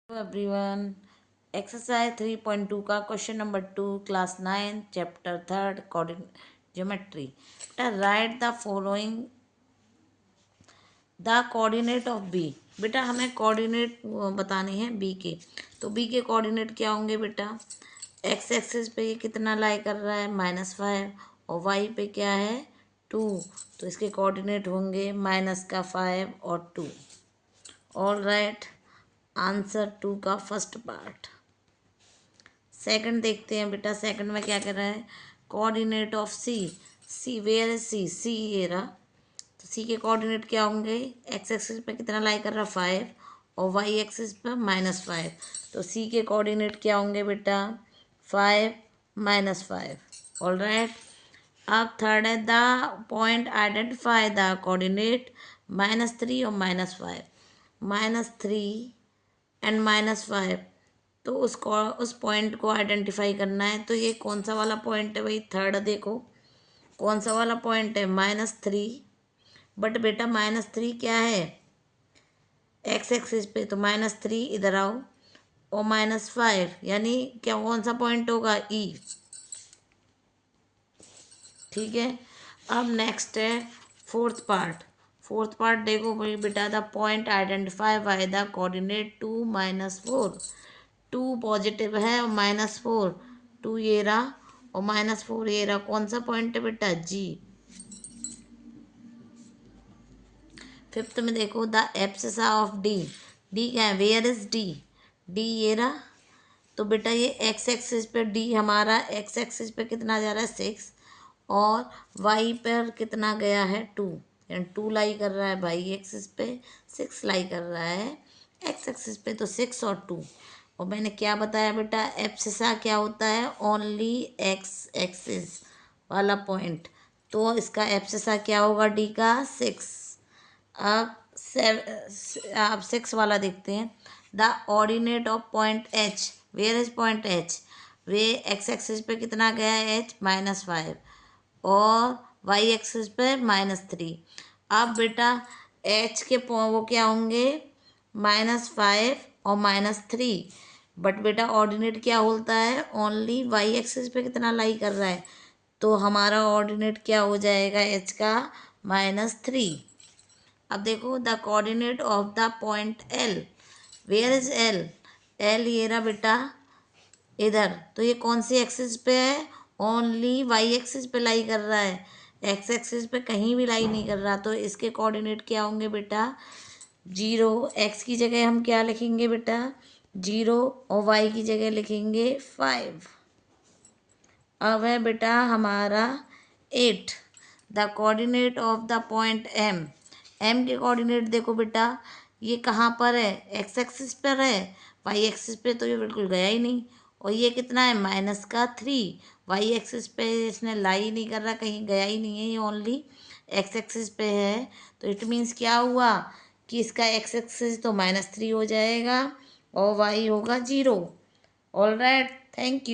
Everyone, exercise 3.2 का question number 2, class 9, chapter 3, geometry. बेटा write the following the coordinate of B. बेटा हमें coordinate बताने हैं बी के। तो बी के कोऑर्डिनेट क्या होंगे बेटा? एक्स एक्सिस पे ये कितना लाई कर रहा है? -5। और वाई पे क्या है? 2। तो इसके कोऑर्डिनेट होंगे -5 और 2। ऑल राइट, आंसर 2 का फर्स्ट पार्ट। सेकंड देखते हैं बेटा, सेकंड में क्या कर रहा है? Coordinate of C. C where is C? C ये रहा। तो सी के कोऑर्डिनेट क्या होंगे? एक्स एक्सिस पे कितना लाई कर रहा? 5 और वाई एक्सिस पे -5। तो सी के कोऑर्डिनेट क्या होंगे बेटा? 5 -5। ऑल राइट, अब थर्ड है the point identify the coordinate -3 और -5। -3 एंड -5, तो उस पॉइंट को आइडेंटिफाई करना है। तो ये कौन सा वाला पॉइंट है भाई? थर्ड देखो कौन सा वाला पॉइंट है? -3। बट बेटा -3 क्या है? एक्स एक्सिस पे। तो -3 इधर आओ, और -5 यानी क्या, कौन सा पॉइंट होगा? ई। ठीक है, अब नेक्स्ट है फोर्थ पार्ट। फोर्थ पार्ट देखो भाई बेटा, the point identify by the coordinate 2 -4। 2 positive है और -4, 2 ये रहा और -4 ये रहा। कौन सा पॉइंट है बेटा? जी। फिफ्थ में देखो the abscissa of D. D क्या है? Where is D? डी ये रहा। तो बेटा ये एक्स एक्सिस पे डी हमारा एक्स एक्सिस पे कितना जा रहा है? 6। और वाई पर कितना गया है? 2। यानी 2 लाई कर रहा है वाई एक्सिस पे, 6 लाई कर रहा है एक्स एक्सिस पे। तो 6 और 2। और मैंने क्या बताया बेटा? एब्सिसा क्या होता है? ओनली एक्स एक्सिस वाला पॉइंट। तो इसका एब्सिसा क्या होगा डी का? 6। अब आप 6 वाला देखते हैं। The ordinate of point H. Where is point H? वे एक्स एक्सिस पे कितना गया है? एच -5 और वाई एक्सिस पे -3। अब बेटा एच के वो क्या होंगे? -5 और -3। बट बेटा ऑर्डिनेट क्या होता है? ओनली वाई एक्सिस पे कितना लाई कर रहा है? तो हमारा ऑर्डिनेट क्या हो जाएगा एच का? -3। अब देखो the coordinate of the point L. Where is L? L ये रहा बेटा इधर। तो ये कौन सी एक्सिस पे है? ओनली वाई एक्सिस पे लाई कर रहा है, एक्स एक्सिस पे कहीं भी लाई नहीं कर रहा। तो इसके कोऑर्डिनेट क्या होंगे बेटा? 0। एक्स की जगह हम क्या लिखेंगे बेटा? 0 और वाई की जगह लिखेंगे 5। अब है बेटा हमारा 8, the coordinate of the point M. M के कोऑर्डिनेट देखो बेटा, ये कहाँ पर है? एक्स एक्सिस पर है। वाई एक्सिस पे तो ये बिल्कुल गया ही नहीं। और ये कितना है? -3। वाई एक्सिस पे इसने लाई नहीं कर रहा, कहीं गया ही नहीं है, ये ओनली एक्स एक्सिस पे है। तो इट मीन्स क्या हुआ कि इसका एक्स एक्सिस तो -3 हो जाएगा और वाई होगा 0। All right, thank you.